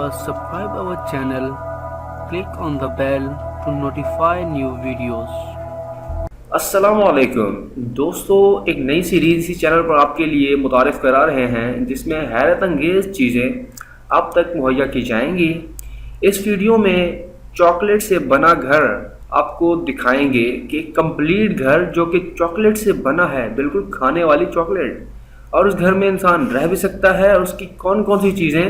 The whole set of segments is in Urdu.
subscribe our channel, click on the bell to notify new videos. السلام علیکم دوستو، ایک نئی سیریز اسی چینل پر آپ کے لیے متعارف کرا رہے ہیں جس میں حیرت انگیز چیزیں آپ تک مہیا کی جائیں گی۔ اس ویڈیو میں چاکلیٹ سے بنا گھر آپ کو دکھائیں گے کہ کمپلیٹ گھر جو کہ چاکلیٹ سے بنا ہے، بالکل کھانے والی چاکلیٹ، اور اس گھر میں انسان رہ بھی سکتا ہے، اور اس کی کون کون سی چیزیں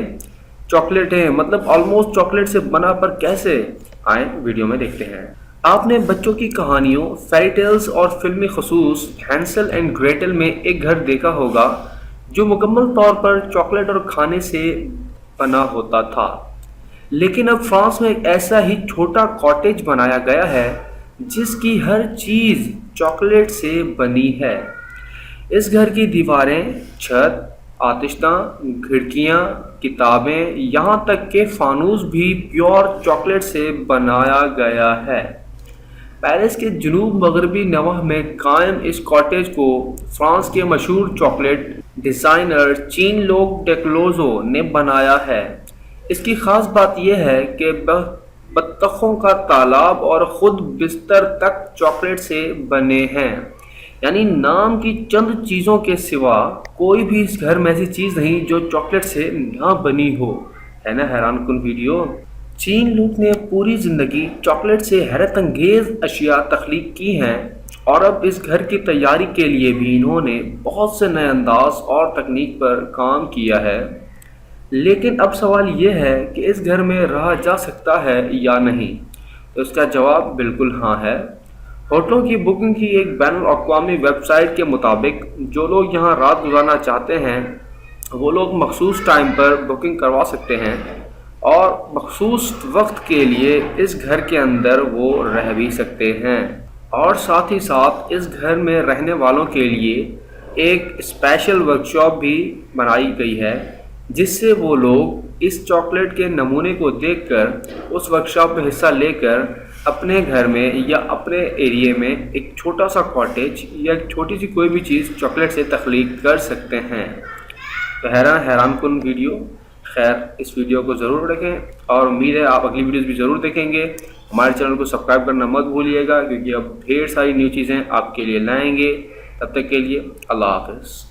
چاکلیٹ ہیں، مطلب آلموسٹ چاکلیٹ سے بنا پر کیسے آئیں ویڈیو میں دیکھتے ہیں۔ آپ نے بچوں کی کہانیوں، فیری ٹیلز اور فلمی خصوص ہینسل اینڈ گریٹل میں ایک گھر دیکھا ہوگا جو مکمل طور پر چاکلیٹ اور کھانے سے بنا ہوتا تھا، لیکن اب فرانس میں ایک ایسا ہی چھوٹا کاٹیج بنایا گیا ہے جس کی ہر چیز چاکلیٹ سے بنی ہے۔ اس گھر کی دیواریں، چھت، آتش داں، کھڑکیاں، کتابیں، یہاں تک کہ فانوس بھی پیور چاکلیٹ سے بنایا گیا ہے۔ پیرس کے جنوب مغربی نواح میں قائم اس کاٹیج کو فرانس کے مشہور چاکلیٹ ڈیزائنر جین لوک ڈیکلوزو نے بنایا ہے۔ اس کی خاص بات یہ ہے کہ بطخوں کا تالاب اور خود بستر تک چاکلیٹ سے بنے ہیں، یعنی نام کی چند چیزوں کے سوا کوئی بھی اس گھر میں ایسی چیز نہیں جو چاکلیٹ سے نہ بنی ہو۔ ہے نا حیران کن ویڈیو؟ جین لوک نے پوری زندگی چاکلیٹ سے حیرت انگیز اشیاء تخلیق کی ہیں، اور اب اس گھر کی تیاری کے لیے بھی انہوں نے بہت سے نئے انداز اور تکنیک پر کام کیا ہے۔ لیکن اب سوال یہ ہے کہ اس گھر میں رہا جا سکتا ہے یا نہیں؟ تو اس کا جواب بالکل ہاں ہے۔ ہوٹلوں کی بکنگ کی ایک بین الاقوامی ویب سائٹ کے مطابق جو لوگ یہاں رات گزارنا چاہتے ہیں وہ لوگ مخصوص ٹائم پر بکنگ کروا سکتے ہیں، اور مخصوص وقت کے لیے اس گھر کے اندر وہ رہ بھی سکتے ہیں۔ اور ساتھ ہی ساتھ اس گھر میں رہنے والوں کے لیے ایک اسپیشل ورکشاپ بھی بنائی گئی ہے جس سے وہ لوگ اس چاکلیٹ کے نمونے کو دیکھ کر اس ورکشاپ میں حصہ لے کر اپنے گھر میں یا اپنے ایریے میں ایک چھوٹا سا کاٹیج یا ایک چھوٹی سی کوئی بھی چیز چاکلیٹ سے تخلیق کر سکتے ہیں۔ تو حیران کن ویڈیو۔ خیر، اس ویڈیو کو ضرور دیکھیں، اور امید ہے آپ اگلی ویڈیوز بھی ضرور دیکھیں گے۔ ہمارے چینل کو سبسکرائب کرنا مت بھولیے گا، کیونکہ اب ڈھیر ساری نیو چیزیں آپ کے لیے لائیں گے۔ تب تک کے لیے اللہ حافظ۔